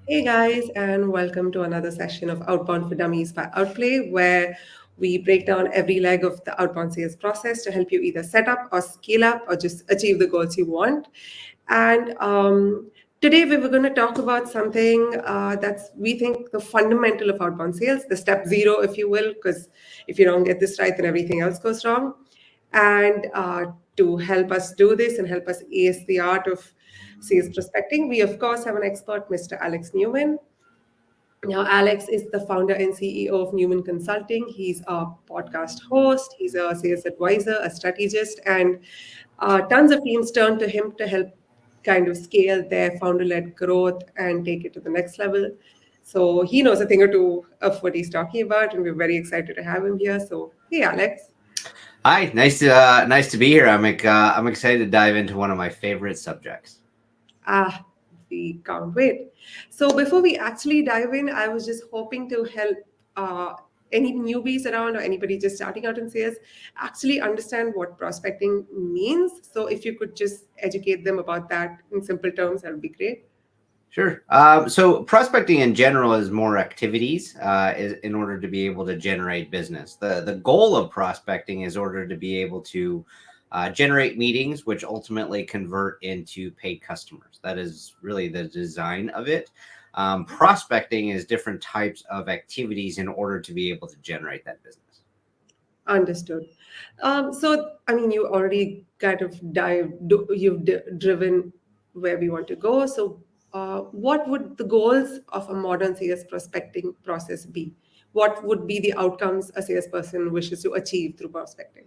Hey guys, and welcome to another session of Outbound for Dummies by Outplay, where we break down every leg of the outbound sales process to help you either set up or scale up or just achieve the goals you want. And today we were going to talk about something that's, we think, the fundamental of outbound sales, the step zero, if you will, because if you don't get this right, then everything else goes wrong. And to help us do this and help us ace the art of sales prospecting, we of course have an expert, Mr. Alex Newman. Now, Alex is the founder and CEO of Newman Consulting. He's a podcast host, he's a sales advisor, a strategist, and tons of teams turn to him to help kind of scale their founder led growth and take it to the next level. So he knows a thing or two of what he's talking about, and we're very excited to have him here. So, hey, Alex. Hi, nice to be here. I'm excited to dive into one of my favorite subjects. Ah, we can't wait. So before we actually dive in, I was just hoping to help uh, any newbies around or anybody just starting out in sales actually understand what prospecting means. So if you could just educate them about that in simple terms, that would be great. Sure. So prospecting in general is more activities in order to be able to generate business. The goal of prospecting is order to be able to generate meetings, which ultimately convert into paid customers. That is really the design of it. Prospecting is different types of activities in order to be able to generate that business. Understood. So, I mean, you already kind of you've driven where we want to go. So, what would the goals of a modern sales prospecting process be? What would be the outcomes a salesperson wishes to achieve through prospecting?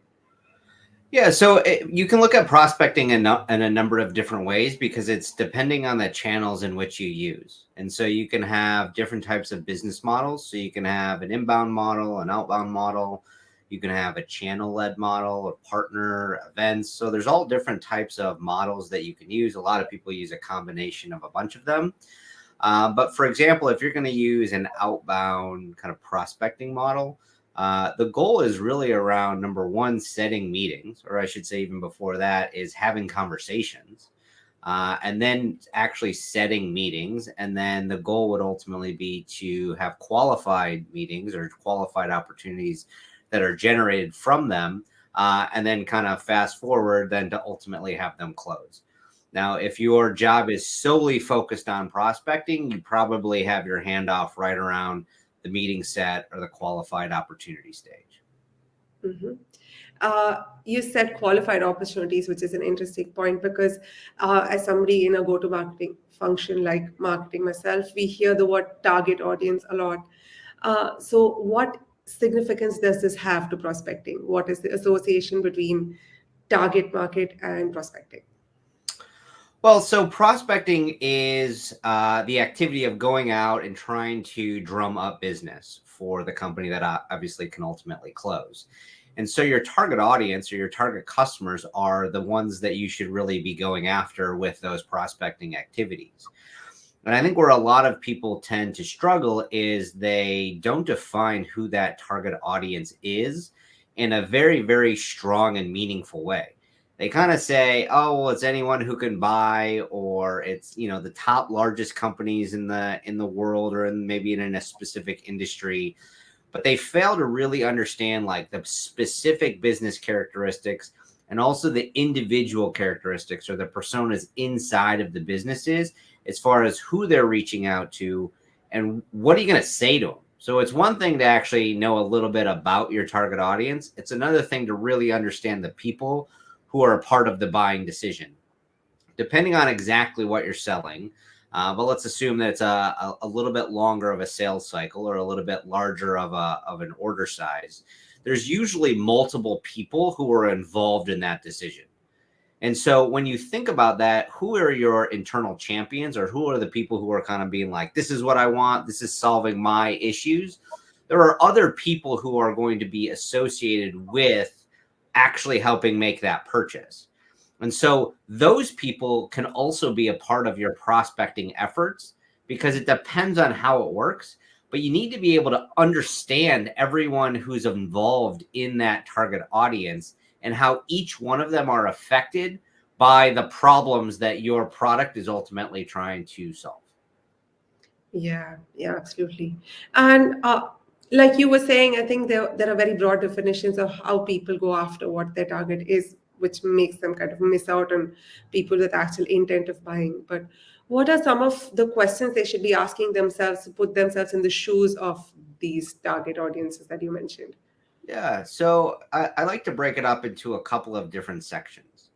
Yeah, so you can look at prospecting in a number of different ways because it's depending on the channels in which you use. And so you can have different types of business models. So you can have an inbound model, an outbound model. You can have a channel-led model or partner events. So there's all different types of models that you can use. A lot of people use a combination of a bunch of them. But for example, if you're going to use an outbound kind of prospecting model, the goal is really around number one, setting meetings, or I should say, even before that, is having conversations. And then actually setting meetings. And then the goal would ultimately be to have qualified meetings or qualified opportunities that are generated from them. And then kind of fast forward then to ultimately have them close. Now, if your job is solely focused on prospecting, you probably have your handoff right around the meeting set or the qualified opportunity stage. Mm-hmm. You said qualified opportunities, which is an interesting point because as somebody in a go-to-marketing function like marketing myself, we hear the word target audience a lot. So what significance does this have to prospecting? What is the association between target market and prospecting? Well, so prospecting is the activity of going out and trying to drum up business for the company that obviously can ultimately close. And so your target audience or your target customers are the ones that you should really be going after with those prospecting activities. And I think where a lot of people tend to struggle is they don't define who that target audience is in a very, very strong and meaningful way. They kind of say, oh, well, it's anyone who can buy, or it's, the top largest companies in the world, or maybe in a specific industry. But they fail to really understand like the specific business characteristics and also the individual characteristics or the personas inside of the businesses as far as who they're reaching out to and what are you going to say to them. So it's one thing to actually know a little bit about your target audience. It's another thing to really understand the people who are a part of the buying decision. Depending on exactly what you're selling, but let's assume that it's a little bit longer of a sales cycle or a little bit larger of an order size. There's usually multiple people who are involved in that decision. And so when you think about that, who are your internal champions or who are the people who are kind of being like, this is what I want, this is solving my issues? There are other people who are going to be associated with actually helping make that purchase. And so those people can also be a part of your prospecting efforts because it depends on how it works. But you need to be able to understand everyone who's involved in that target audience and how each one of them are affected by the problems that your product is ultimately trying to solve. Yeah, absolutely. And like you were saying, I think there are very broad definitions of how people go after what their target is, which makes them kind of miss out on people with actual intent of buying. But what are some of the questions they should be asking themselves to put themselves in the shoes of these target audiences that you mentioned? Yeah, so I like to break it up into a couple of different sections.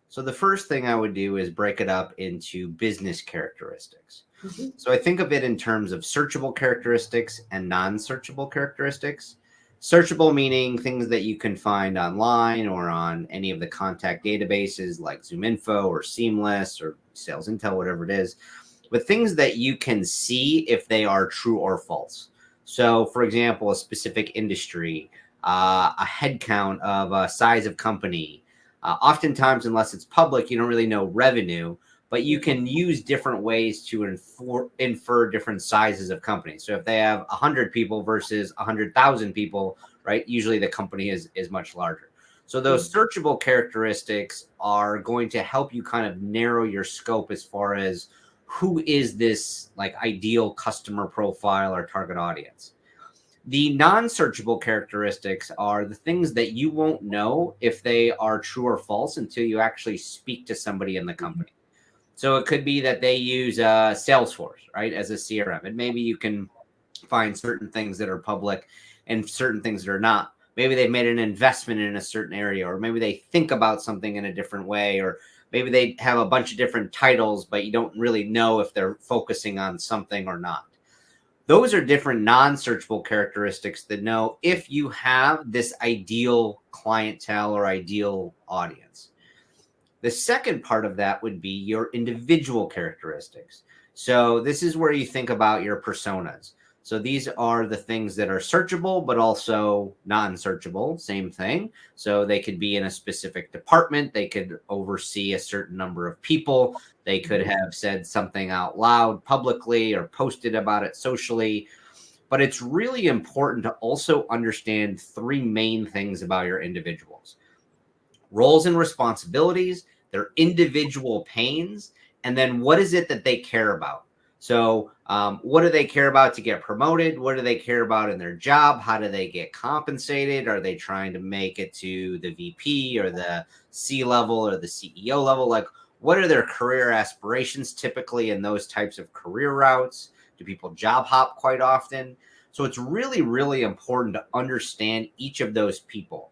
So the first thing I would do is break it up into business characteristics. Mhm. So I think of it in terms of searchable characteristics and non-searchable characteristics. Searchable meaning things that you can find online or on any of the contact databases like ZoomInfo or Seamless or Sales Intel, whatever it is, but things that you can see if they are true or false. So, for example, a specific industry, a head count of a size of company. Oftentimes, unless it's public, you don't really know revenue, but you can use different ways to infer different sizes of companies. So if they have 100 people versus 100,000 people, right, usually the company is much larger. So those searchable characteristics are going to help you kind of narrow your scope as far as who is this like ideal customer profile or target audience. The non-searchable characteristics are the things that you won't know if they are true or false until you actually speak to somebody in the company. So it could be that they use Salesforce, right, as a CRM, and maybe you can find certain things that are public and certain things that are not. Maybe they've made an investment in a certain area, or maybe they think about something in a different way, or maybe they have a bunch of different titles, but you don't really know if they're focusing on something or not. Those are different non-searchable characteristics that know if you have this ideal clientele or ideal audience. The second part of that would be your individual characteristics. So this is where you think about your personas. So these are the things that are searchable, but also non-searchable, same thing. So they could be in a specific department. They could oversee a certain number of people. They could have said something out loud publicly or posted about it socially. But it's really important to also understand three main things about your individuals: roles and responsibilities, their individual pains, and then what is it that they care about? So, what do they care about to get promoted? What do they care about in their job? How do they get compensated? Are they trying to make it to the VP or the C level or the CEO level? Like, what are their career aspirations typically in those types of career routes? Do people job hop quite often? So, it's really, really important to understand each of those people.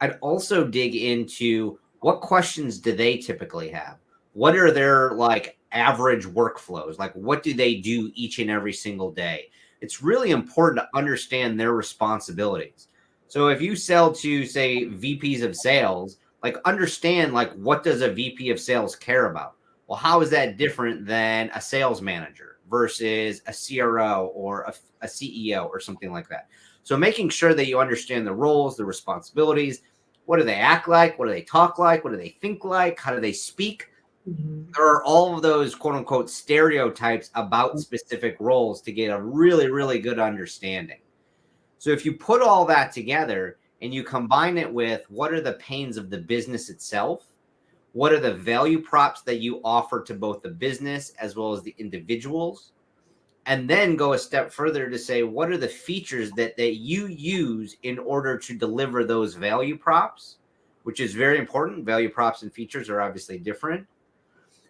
I'd also dig into what questions do they typically have? What are their like average workflows? Like what do they do each and every single day? It's really important to understand their responsibilities. So if you sell to say VPs of sales, like understand like what does a VP of sales care about? Well, how is that different than a sales manager versus a CRO or a CEO or something like that? So making sure that you understand the roles, the responsibilities, what do they act like? What do they talk like? What do they think like? How do they speak? Mhm. There are all of those quote unquote stereotypes about specific roles to get a really, really good understanding. So if you put all that together and you combine it with what are the pains of the business itself, what are the value props that you offer to both the business as well as the individuals, and then go a step further to say what are the features that you use in order to deliver those value props, which is very important. Value props and features are obviously different.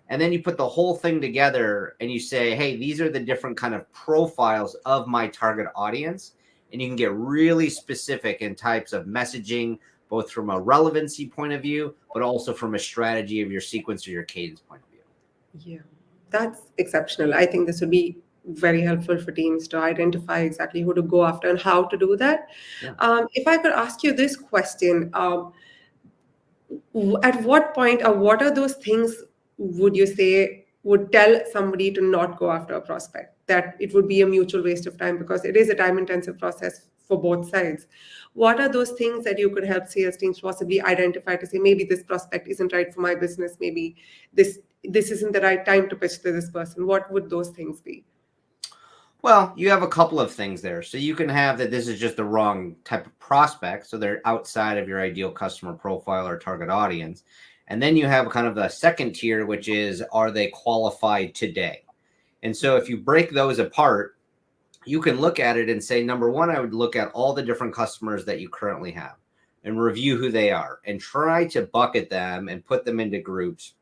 And then you put the whole thing together and you say, hey, these are the different kind of profiles of my target audience. And you can get really specific in types of messaging, both from a relevancy point of view, but also from a strategy of your sequence or your cadence point of view. Yeah, that's exceptional. I think this would be very helpful for teams to identify exactly who to go after and how to do that. Yeah. If I could ask you this question, at what point or what are those things would you say would tell somebody to not go after a prospect, that it would be a mutual waste of time because it is a time intensive process for both sides? What are those things that you could help sales teams possibly identify to say maybe this prospect isn't right for my business, maybe this isn't the right time to pitch to this person? What would those things be? Well, you have a couple of things there. So you can have that this is just the wrong type of prospect. So they're outside of your ideal customer profile or target audience. And then you have kind of a second tier, which is are they qualified today? And so if you break those apart, you can look at it and say, number one, I would look at all the different customers that you currently have and review who they are and try to bucket them and put them into groups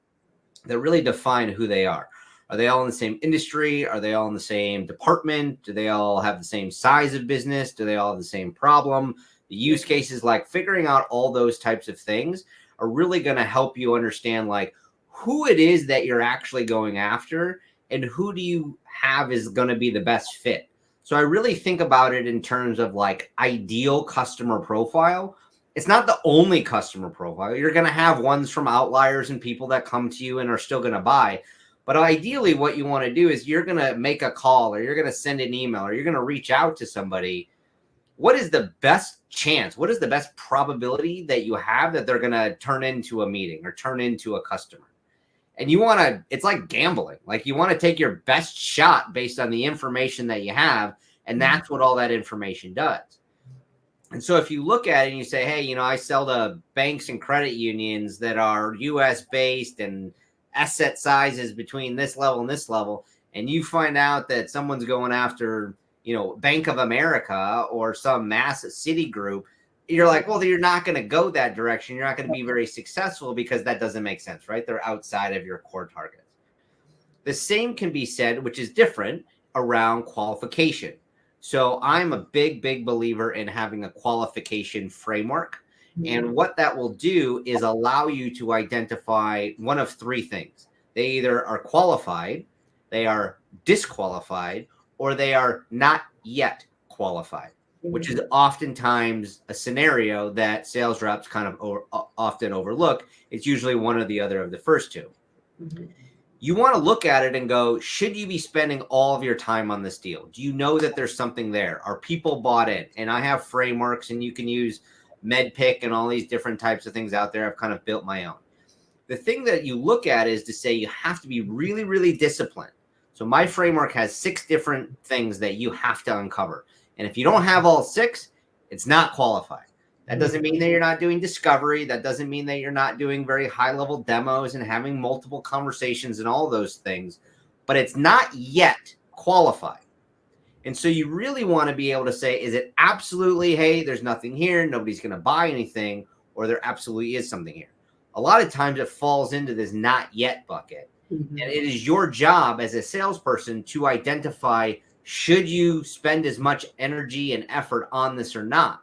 that really define who they are. Are they all in the same industry? Are they all in the same department? Do they all have the same size of business? Do they all have the same problem? The use cases, like figuring out all those types of things are really going to help you understand like who it is that you're actually going after and who do you have is going to be the best fit. So I really think about it in terms of like ideal customer profile. It's not the only customer profile. You're going to have ones from outliers and people that come to you and are still going to buy. But ideally, what you want to do is you're going to make a call or you're going to send an email or you're going to reach out to somebody. What is the best chance? What is the best probability that you have that they're going to turn into a meeting or turn into a customer? And you want to, it's like gambling. Like you want to take your best shot based on the information that you have. And that's what all that information does. And so if you look at it and you say, hey, you know, I sell to banks and credit unions that are US based and asset sizes between this level and this level, and you find out that someone's going after, you know, Bank of America or some massive city group, you're like, well, you're not going to go that direction. You're not going to be very successful because that doesn't make sense, right? They're outside of your core targets. The same can be said, which is different, around qualification. So I'm a big believer in having a qualification framework. And what that will do is allow you to identify one of three things. They either are qualified, they are disqualified, or they are not yet qualified, which is oftentimes a scenario that sales reps kind of often overlook. It's usually one or the other of the first two. You want to look at it and go, should you be spending all of your time on this deal? Do you know that there's something there? Are people bought in? And I have frameworks, and you can use MedPick and all these different types of things out there. I've kind of built my own. The thing that you look at is to say you have to be really disciplined. So my framework has 6 different things that you have to uncover. And if you don't have all 6, it's not qualified. That doesn't mean that you're not doing discovery. That doesn't mean that you're not doing very high-level demos and having multiple conversations and all those things. But it's not yet qualified. And so you really want to be able to say, is it absolutely, hey, there's nothing here, nobody's going to buy anything, or there absolutely is something here? A lot of times it falls into this not yet bucket. And it is your job as a salesperson to identify, should you spend as much energy and effort on this or not?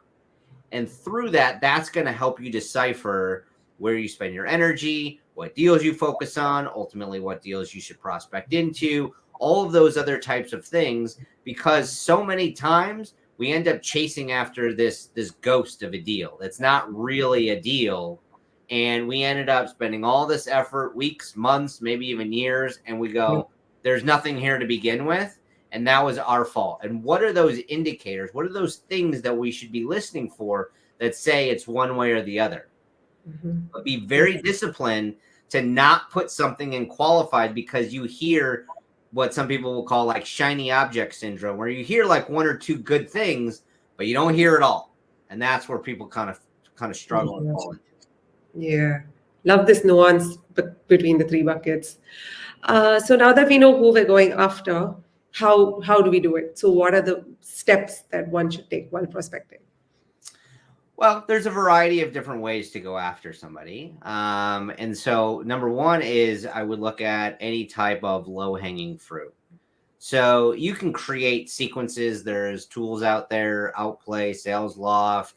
And through that, that's going to help you decipher where you spend your energy, what deals you focus on, ultimately what deals you should prospect into, all of those other types of things, because so many times we end up chasing after this ghost of a deal. That's not really a deal. And we ended up spending all this effort, weeks, months, maybe even years, and we go, there's nothing here to begin with. And that was our fault. And what are those indicators? What are those things that we should be listening for that say it's one way or the other? But be very disciplined to not put something in qualified because you hear what some people will call like shiny object syndrome, where you hear like 1 or 2 good things, but you don't hear it all. And that's where people kind of struggle and fall into. Yeah. Love this nuance between the 3 buckets. So now that we know who we're going after, how do we do it? So what are the steps that one should take while prospecting? Well, there's a variety of different ways to go after somebody. And so number one is I would look at any type of low-hanging fruit. So you can create sequences. There's tools out there, Outplay, SalesLoft,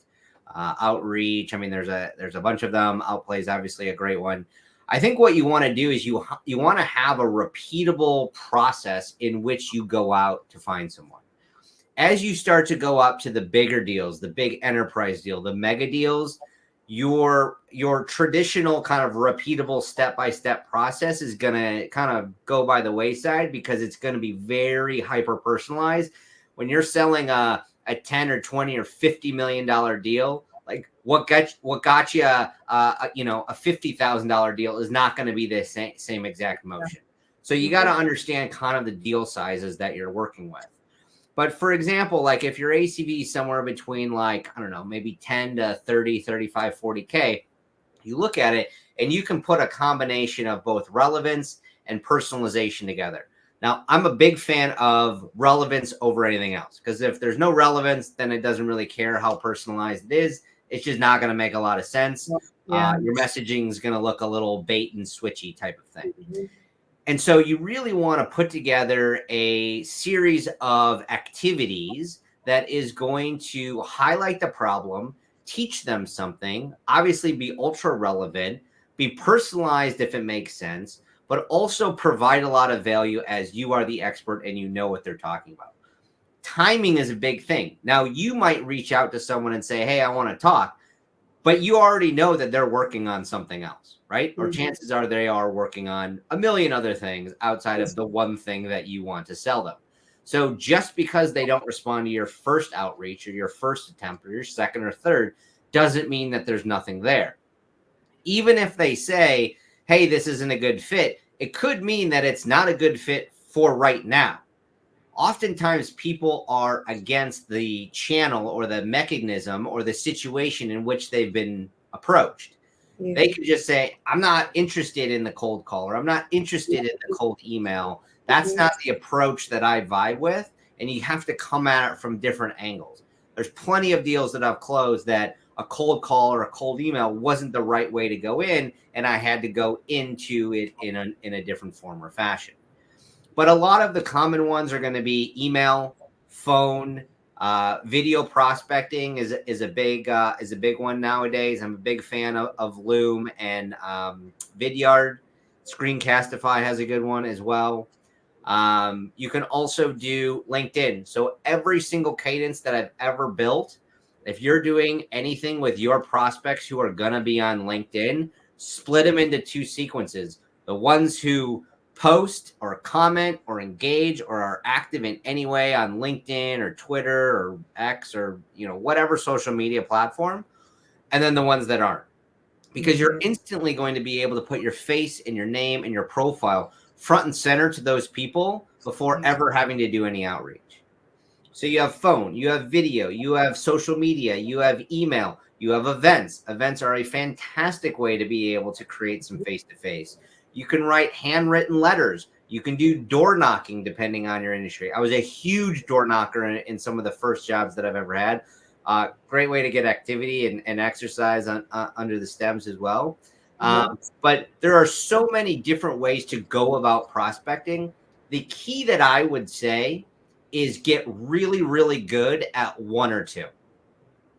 Outreach. I mean, there's a bunch of them. Outplay is obviously a great one. I think what you want to do is you want to have a repeatable process in which you go out to find someone. As you start to go up to the bigger deals, the big enterprise deal, the mega deals, your traditional kind of repeatable step-by-step process is going to kind of go by the wayside because it's going to be very hyper-personalized. When you're selling a 10 or 20 or $50 million deal, like what got you a $50,000 deal is not going to be the same exact motion. So you got to understand kind of the deal sizes that you're working with. But for example, like if your ACV is somewhere between like, I don't know, maybe 10 to 30, 35, 40K, you look at it and you can put a combination of both relevance and personalization together. Now, I'm a big fan of relevance over anything else, because if there's no relevance, then it doesn't really care how personalized it is. It's just not going to make a lot of sense. Yeah. Your messaging is going to look a little bait and switchy type of thing. Mhm. And so you really want to put together a series of activities that is going to highlight the problem, teach them something, obviously be ultra relevant, be personalized if it makes sense, but also provide a lot of value as you are the expert and you know what they're talking about. Timing is a big thing. Now, you might reach out to someone and say, hey, I want to talk, but you already know that they're working on something else, right? Or Mhm. chances are they are working on a million other things outside of the one thing that you want to sell them. So just because they don't respond to your first outreach or your first attempt or your second or third doesn't mean that there's nothing there. Even if they say, hey, this isn't a good fit, it could mean that it's not a good fit for right now. Oftentimes people are against the channel or the mechanism or the situation in which they've been approached. Yeah. They could just say, I'm not interested in the cold call, or I'm not interested in the cold email. That's Mhm. not the approach that I vibe with. And you have to come at it from different angles. There's plenty of deals that I've closed that a cold call or a cold email wasn't the right way to go in, and I had to go into it in a different form or fashion. But a lot of the common ones are going to be email, phone, video prospecting is a big one nowadays. I'm a big fan of Loom and Vidyard. Screencastify has a good one as well. You can also do LinkedIn. So every single cadence that I've ever built, if you're doing anything with your prospects who are going to be on LinkedIn, split them into two sequences. The ones who post or comment or engage or are active in any way on LinkedIn or Twitter or X or whatever social media platform, and then the ones that aren't, because you're Mhm. instantly going to be able to put your face and your name and your profile front and center to those people before ever having to do any outreach. So you have phone, you have video, you have social media, you have email, you have events. Events are a fantastic way to be able to create some face to face. You can write handwritten letters. You can do door knocking depending on your industry. I was a huge door knocker in some of the first jobs that I've ever had. Great way to get activity and exercise under the stems as well. Mhm. But there are so many different ways to go about prospecting. The key that I would say is get really, really good at one or two.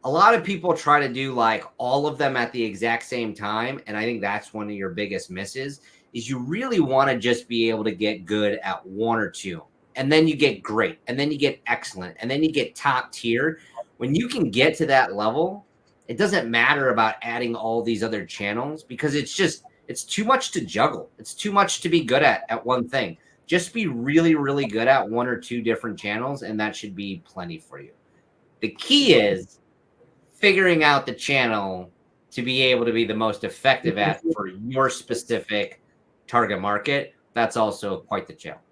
A lot of people try to do like all of them at the exact same time. And I think that's one of your biggest misses is you really want to just be able to get good at one or two. And then you get great. And then you get excellent. And then you get top tier. When you can get to that level, it doesn't matter about adding all these other channels because it's too much to juggle. It's too much to be good at one thing. Just be really, really good at one or two different channels, and that should be plenty for you. The key is figuring out the channel to be able to be the most effective at for your specific target market. That's also quite the challenge.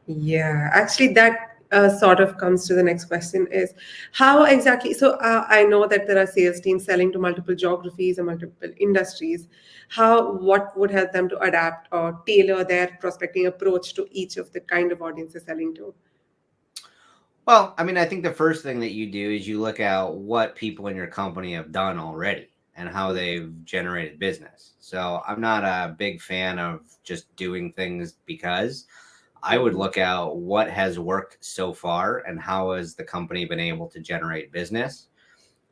Yeah, actually, that sort of comes to the next question is how exactly. So, I know that there are sales teams selling to multiple geographies and multiple industries. What would help them to adapt or tailor their prospecting approach to each of the kind of audience they're selling to? Well, I mean, I think the first thing that you do is you look at what people in your company have done already and how they've generated business. So I'm not a big fan of just doing things because I would Mhm. look at what has worked so far and how has the company been able to generate business.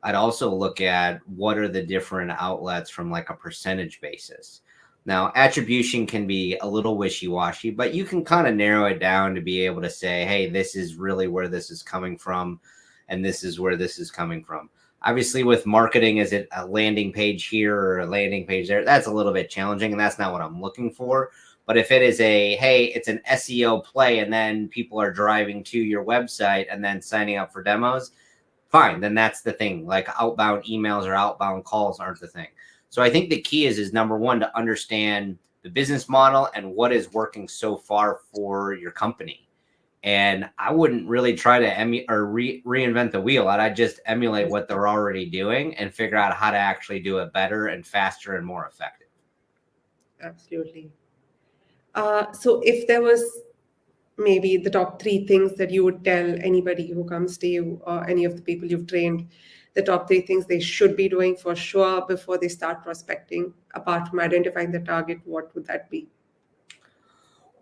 I'd also look at what are the different outlets from like a percentage basis. Now, attribution can be a little wishy-washy, but you can kind of narrow it down to be able to say, hey, this is really where this is coming from, and this is where this is coming from. Obviously, with marketing, is it a landing page here or a landing page there? That's a little bit challenging, and that's not what I'm looking for. But if it is hey, it's an SEO play, and then people are driving to your website and then signing up for demos, fine, then that's the thing. Like outbound emails or outbound calls aren't the thing. So I think the key is number one to understand the business model and what is working so far for your company. And I wouldn't really try to reinvent the wheel. I'd just emulate what they're already doing and figure out how to actually do it better and faster and more effective. Absolutely. So if there was maybe the top three things that you would tell anybody who comes to you or any of the people you've trained, the top three things they should be doing for sure before they start prospecting, apart from identifying the target, what would that be?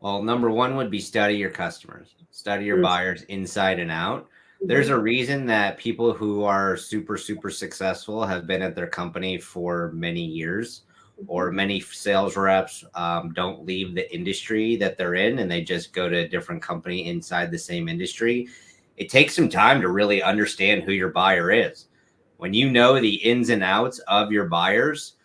Well, number one would be study your customers, study your Mm. buyers inside and out. There's Mhm. a reason that people who are super, super successful have been at their company for many years, or Mhm. many sales reps don't leave the industry that they're in and they just go to a different company inside the same industry. It takes some time to really understand who your buyer is. When you know the ins and outs of your buyers,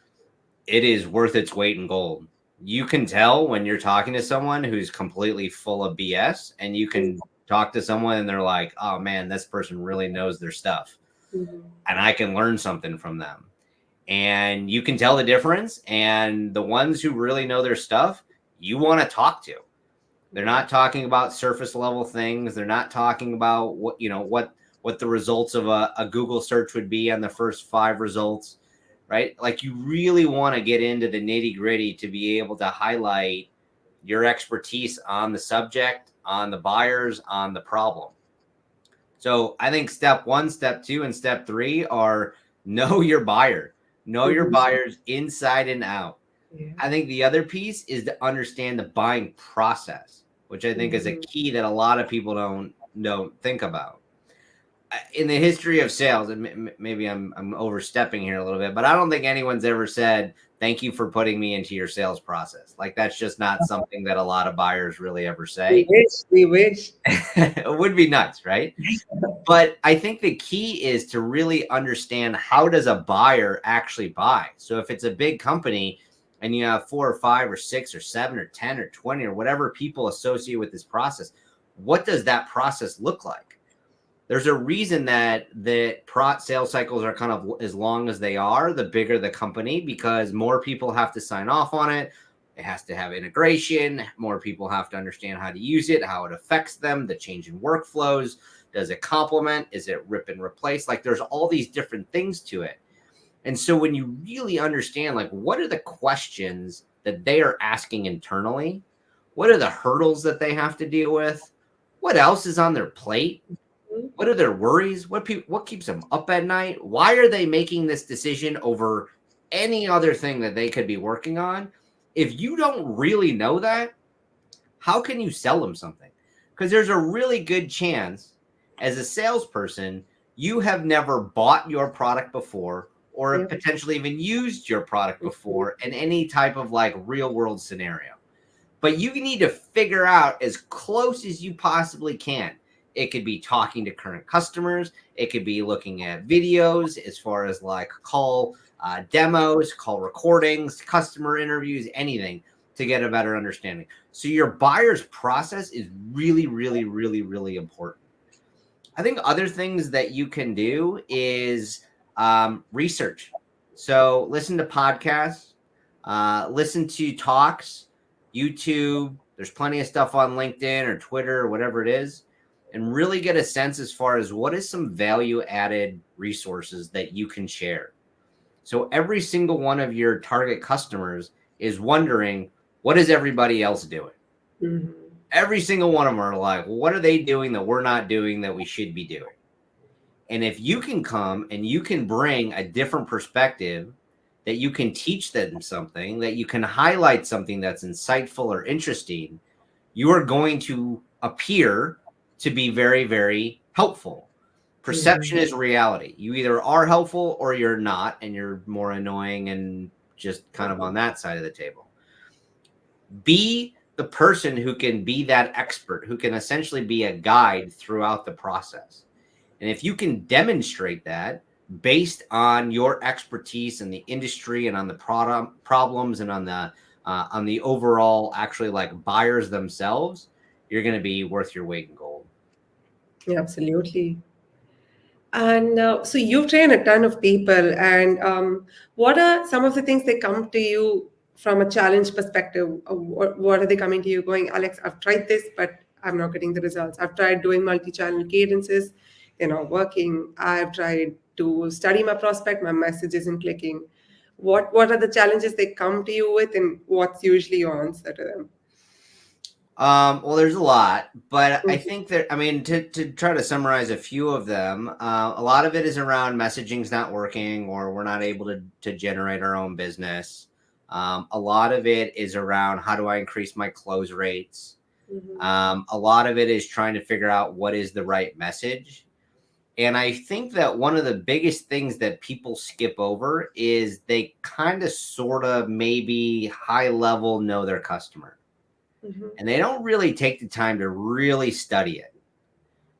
it is worth its weight in gold. You can tell when you're talking to someone who's completely full of BS, and you can talk to someone and they're like, oh man, this person really knows their stuff. Mhm. And I can learn something from them. And you can tell the difference. And the ones who really know their stuff, you want to talk to. They're not talking about surface level things. They're not talking about what the results of a Google search would be on the first 5 results, right? Like you really want to get into the nitty gritty to be able to highlight your expertise on the subject, on the buyers, on the problem. So I think step one, step two, and step three are know your buyer, know your Mhm. buyers inside and out. Yeah. I think the other piece is to understand the buying process, which I think is a Mhm. key that a lot of people don't think about. In the history of sales, and maybe I'm overstepping here a little bit, but I don't think anyone's ever said thank you for putting me into your sales process. Like that's just not something that a lot of buyers really ever We say. wish, we wish. It would be nice, right? But I think the key is to really understand how does a buyer actually buy. So if it's a big company and you have 4 or 5 or 6 or 7 or 10 or 20 or whatever people associate with this process, what does that process look like? There's a reason that the sales cycles are kind of as long as they are, the bigger the company, because more people have to sign off on it. It has to have integration. More people have to understand how to use it, how it affects them, the change in workflows. Does it complement? Is it rip and replace? Like there's all these different things to it. And so when you really understand, like, what are the questions that they are asking internally? What are the hurdles that they have to deal with? What else is on their plate? What are their worries? What keeps them up at night? Why are they making this decision over any other thing that they could be working on? If you don't really know that, how can you sell them something? Because there's a really good chance as a salesperson, you have never bought your product before or Yeah. potentially even used your product before in any type of like real world scenario. But you need to figure out as close as you possibly can. It could be talking to current customers. It could be looking at videos as far as like call demos, call recordings, customer interviews, anything to get a better understanding. So your buyer's process is really, really, really, really important. I think other things that you can do is research. So listen to podcasts, listen to talks, YouTube. There's plenty of stuff on LinkedIn or Twitter or whatever it is, and really get a sense as far as what is some value added resources that you can share. So every single one of your target customers is wondering, what is everybody else doing? Mhm. Every single one of them are like, what are they doing that we're not doing that we should be doing? And if you can come and you can bring a different perspective, that you can teach them something, that you can highlight something that's insightful or interesting, you are going to appear to be very, very helpful. Perception Mhm. is reality. You either are helpful or you're not, and you're more annoying and just kind of on that side of the table. Be the person who can be that expert, who can essentially be a guide throughout the process. And if you can demonstrate that based on your expertise in the industry and on the product problems and on the overall actually like buyers themselves, you're going to be worth your weight in gold. Yeah, absolutely. And so you've trained a ton of people, and what are some of the things they come to you from a challenge perspective? What are they coming to you going, Alex, I've tried this, but I'm not getting the results. I've tried doing multi-channel cadences, they're not working. I've tried to study my prospect, my message isn't clicking. What are the challenges they come to you with, and what's usually your answer to them? Well, there's a lot, but I Mhm. think that, I mean, to try to summarize a few of them, a lot of it is around messaging's not working or we're not able to generate our own business. A lot of it is around how do I increase my close rates? Mhm. A lot of it is trying to figure out what is the right message. And I think that one of the biggest things that people skip over is they kind of sort of maybe high level know their customer Mhm. and they don't really take the time to really study it.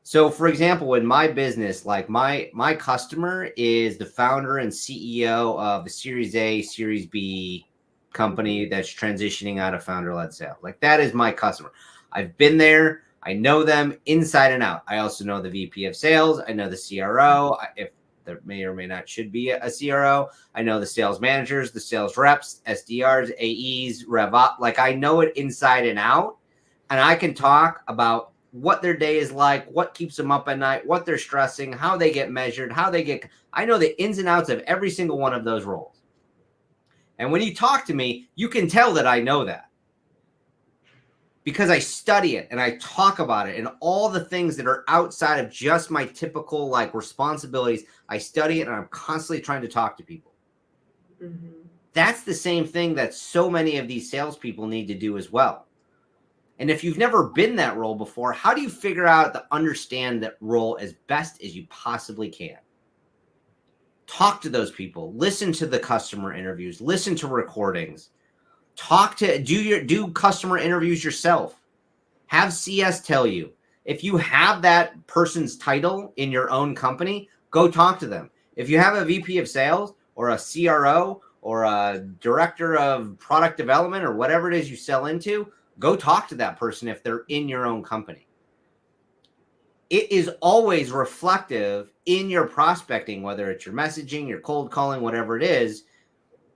So for example, in my business, like my customer is the founder and CEO of a Series A, Series B company that's transitioning out of founder-led sales. Like that is my customer. I've been there. I know them inside and out. I also know the VP of sales. I know the CRO. If there may or may not should be a CRO. I know the sales managers, the sales reps, SDRs, AEs, rev op. Like I know it inside and out. And I can talk about what their day is like, what keeps them up at night, what they're stressing, how they get measured, how they get. I know the ins and outs of every single one of those roles. And when you talk to me, you can tell that I know that because I study it and I talk about it and all the things that are outside of just my typical like responsibilities. I study it and I'm constantly trying to talk to people. Mhm. That's the same thing that so many of these salespeople need to do as well. And if you've never been that role before, how do you figure out to understand that role as best as you possibly can? Talk to those people, listen to the customer interviews, listen to recordings, do customer interviews yourself. Have CS tell you. If you have that person's title in your own company, go talk to them. If you have a VP of sales or a CRO or a director of product development or whatever it is you sell into, go talk to that person if they're in your own company. It is always reflective in your prospecting, whether it's your messaging, your cold calling, whatever it is.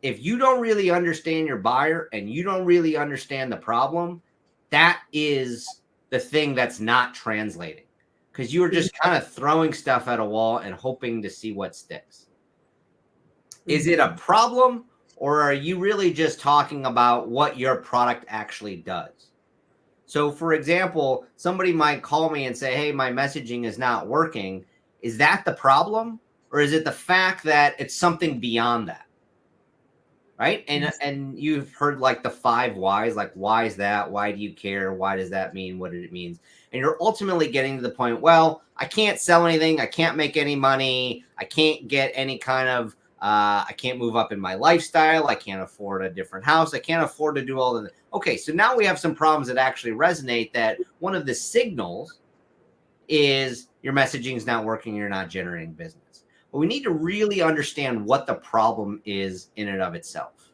If you don't really understand your buyer and you don't really understand the problem, that is the thing that's not translating because you are just kind of throwing stuff at a wall and hoping to see what sticks. Is it a Mhm. problem or are you really just talking about what your product actually does? So, for example, somebody might call me and say, hey, my messaging is not working. Is that the problem? Or is it the fact that it's something beyond that? Right. Yes. And you've heard like the 5 whys, like why is that? Why do you care? Why does that mean? What did it mean? And you're ultimately getting to the point, well, I can't sell anything, I can't make any money, I can't get any kind of I can't move up in my lifestyle, I can't afford a different house, I can't afford to do all of that. Okay, so now we have some problems that actually resonate that one of the signals is your messaging is not working, you're not generating business. But we need to really understand what the problem is in and of itself.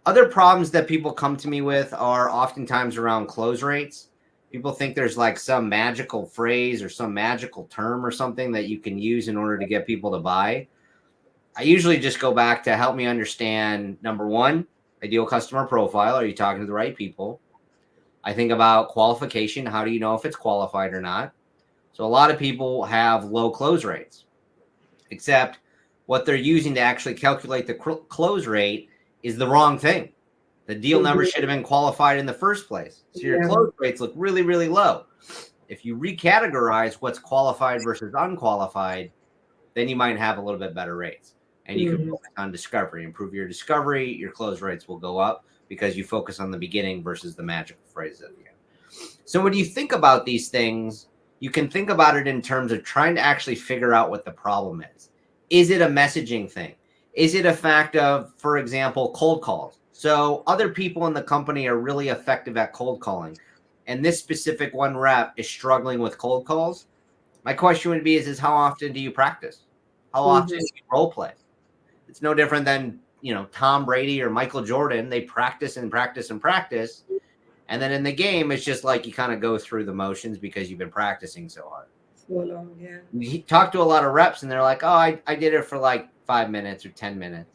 Other problems that people come to me with are oftentimes around close rates. People think there's like some magical phrase or some magical term or something that you can use in order to get people to buy. I usually just go back to help me understand number one, ideal customer profile. Are you talking to the right people? I think about qualification. How do you know if it's qualified or not? So a lot of people have low close rates, except what they're using to actually calculate the close rate is the wrong thing. The deal never Mhm. should have been qualified in the first place. So your Yeah. close rates look really, really low. If you recategorize what's qualified versus unqualified, then you might have a little bit better rates. And you can Mhm. focus on discovery. Improve your discovery, your close rates will go up because you focus on the beginning versus the magical phrase at the end. So when you think about these things, you can think about it in terms of trying to actually figure out what the problem is. Is it a messaging thing? Is it a fact of, for example, cold calls? So other people in the company are really effective at cold calling, and this specific one rep is struggling with cold calls. My question would be is how often do you practice? How often Mhm. do you role play? It's no different than, Tom Brady or Michael Jordan. They practice and practice and practice. And then in the game, it's just like you kind of go through the motions because you've been practicing so hard. So long, yeah. You talk to a lot of reps and they're like, oh, I did it for like 5 minutes or 10 minutes.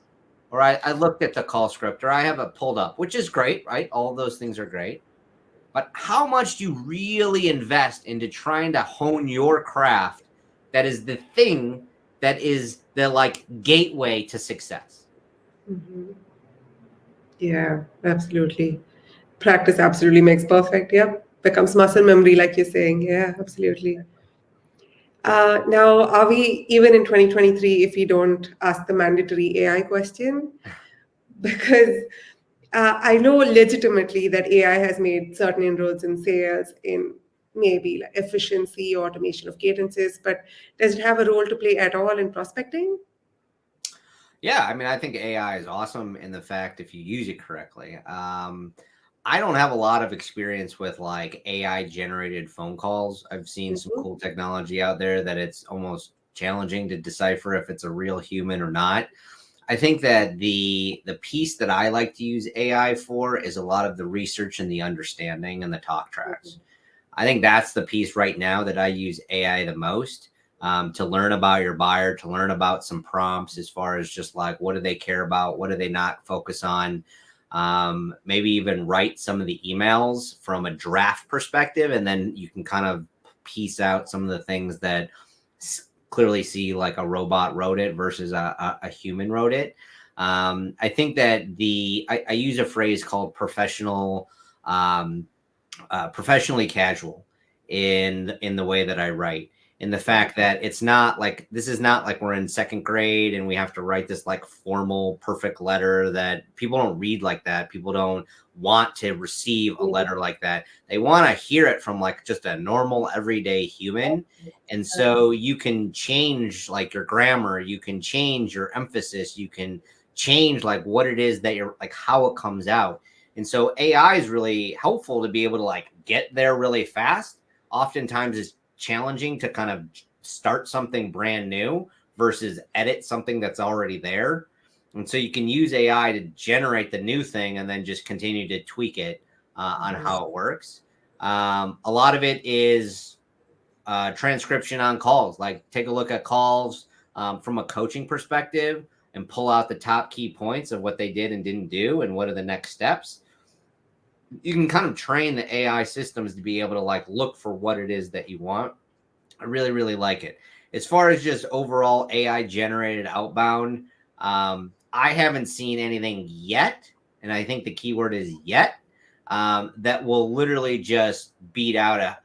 Or I looked at the call script or I have it pulled up, which is great, right? All of those things are great. But how much do you really invest into trying to hone your craft that is the thing that is the like gateway to success? Mhm. Yeah, absolutely. Practice absolutely makes perfect. Yeah. Becomes muscle memory, like you're saying. Yeah, absolutely. Now, are we even in 2023 if we don't ask the mandatory AI question? Because I know legitimately that AI has made certain inroads in sales, in maybe like efficiency, automation of cadences, but does it have a role to play at all in prospecting? Yeah, I mean, I think AI is awesome in the fact if you use it correctly. I don't have a lot of experience with like AI generated phone calls. I've seen some Mhm. cool technology out there that it's almost challenging to decipher if it's a real human or not. I think that the piece that I like to use AI for is a lot of the research and the understanding and the talk tracks. I think that's the piece right now that I use AI the most, to learn about your buyer, to learn about some prompts as far as just like what do they care about, what do they not focus on. Maybe even write some of the emails from a draft perspective, and then you can kind of piece out some of the things that clearly see like a robot wrote it versus a human wrote it. I think that I use a phrase called professionally casual in the way that I write. In the fact that it's not like this is not like we're in second grade and we have to write this like formal perfect letter that people don't read like that. People don't want to receive a letter like that. They want to hear it from like just a normal everyday human. And so you can change like your grammar, you can change your emphasis, you can change like what it is that you're like how it comes out. And so AI is really helpful to be able to like get there really fast. Oftentimes it's challenging to kind of start something brand new versus edit something that's already there. And so you can use AI to generate the new thing and then just continue to tweak it on how it works. A lot of it is transcription on calls. Like take a look at calls from a coaching perspective and pull out the top key points of what they did and didn't do and what are the next steps. You can kind of train the AI systems to be able to like look for what it is that you want. I really, really like it. As far as just overall AI generated outbound, I haven't seen anything yet. And I think the keyword is yet, that will literally just beat out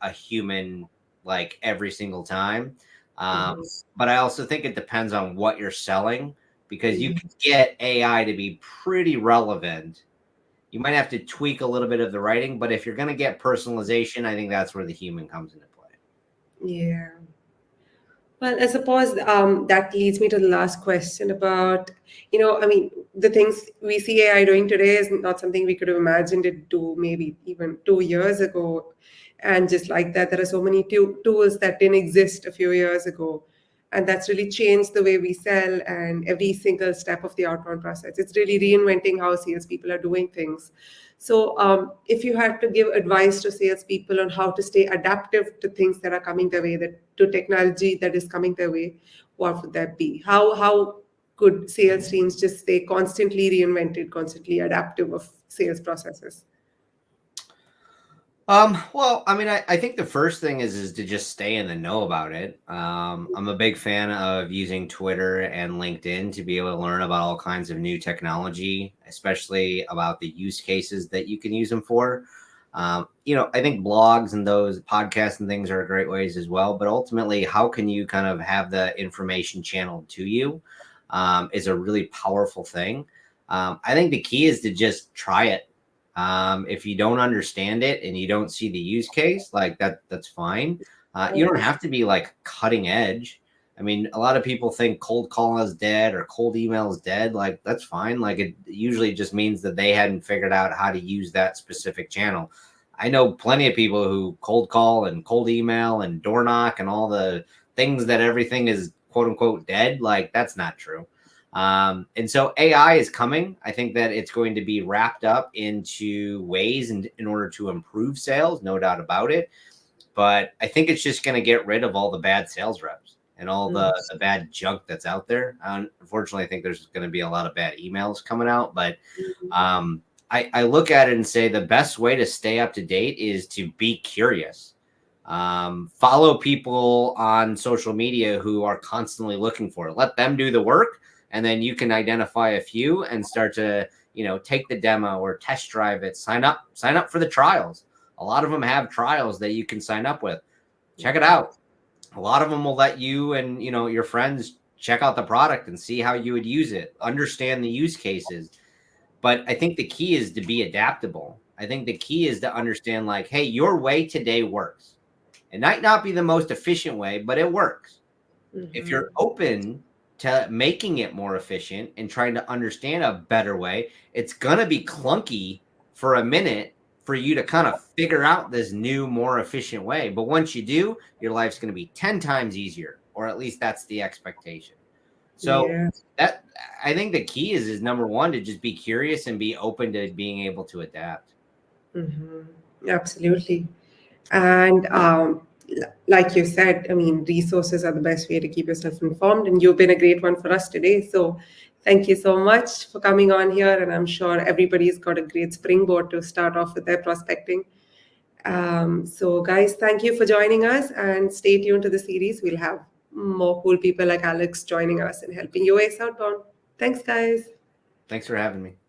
a human like every single time. Um, Mhm. but I also think it depends on what you're selling because you can get AI to be pretty relevant. You might have to tweak a little bit of the writing, but if you're going to get personalization, I think that's where the human comes into play. Yeah. Well, I suppose that leads me to the last question about, I mean, the things we see AI doing today is not something we could have imagined it do maybe even 2 years ago. And just like that, there are so many tools that didn't exist a few years ago. And that's really changed the way we sell and every single step of the outbound process. It's really reinventing how salespeople are doing things. So, if you had to give advice to salespeople on how to stay adaptive to things that are coming their way, that to technology that is coming their way, what would that be? How could sales teams just stay constantly reinvented, constantly adaptive of sales processes? Well, I mean, I think the first thing is to just stay in the know about it. I'm a big fan of using Twitter and LinkedIn to be able to learn about all kinds of new technology, especially about the use cases that you can use them for. I think blogs and those podcasts and things are great ways as well. But ultimately, how can you kind of have the information channeled to you is a really powerful thing. I think the key is to just try it. If you don't understand it and you don't see the use case, like that's fine. You don't have to be like cutting edge. I mean, a lot of people think cold call is dead or cold email is dead. Like that's fine. Like it usually just means that they hadn't figured out how to use that specific channel. I know plenty of people who cold call and cold email and door knock and all the things that everything is quote unquote dead. Like that's not true. And so AI is coming. I think that it's going to be wrapped up into ways in order to improve sales, no doubt about it. But I think it's just going to get rid of all the bad sales reps and all the bad junk that's out there. Unfortunately, I think there's going to be a lot of bad emails coming out. But I look at it and say the best way to stay up to date is to be curious. Follow people on social media who are constantly looking for it. Let them do the work, and then you can identify a few and start to take the demo or test drive it, sign up for the trials. A lot of them have trials that you can sign up with. Check it out. A lot of them will let you and, your friends check out the product and see how you would use it, understand the use cases. But I think the key is to be adaptable. I think the key is to understand, like, hey, your way today works. It might not be the most efficient way, but it works. If you're open to making it more efficient and trying to understand a better way, it's going to be clunky for a minute for you to kind of figure out this new, more efficient way. But once you do, your life's going to be 10 times easier, or at least that's the expectation. So that, I think the key is number one, to just be curious and be open to being able to adapt. Absolutely. And like you said, I mean, resources are the best way to keep yourself informed, and you've been a great one for us today. So thank you so much for coming on here, and I'm sure everybody's got a great springboard to start off with their prospecting. So guys, thank you for joining us, and stay tuned to the series. We'll have more cool people like Alex joining us and helping you ace outbound. Thanks, guys. Thanks for having me.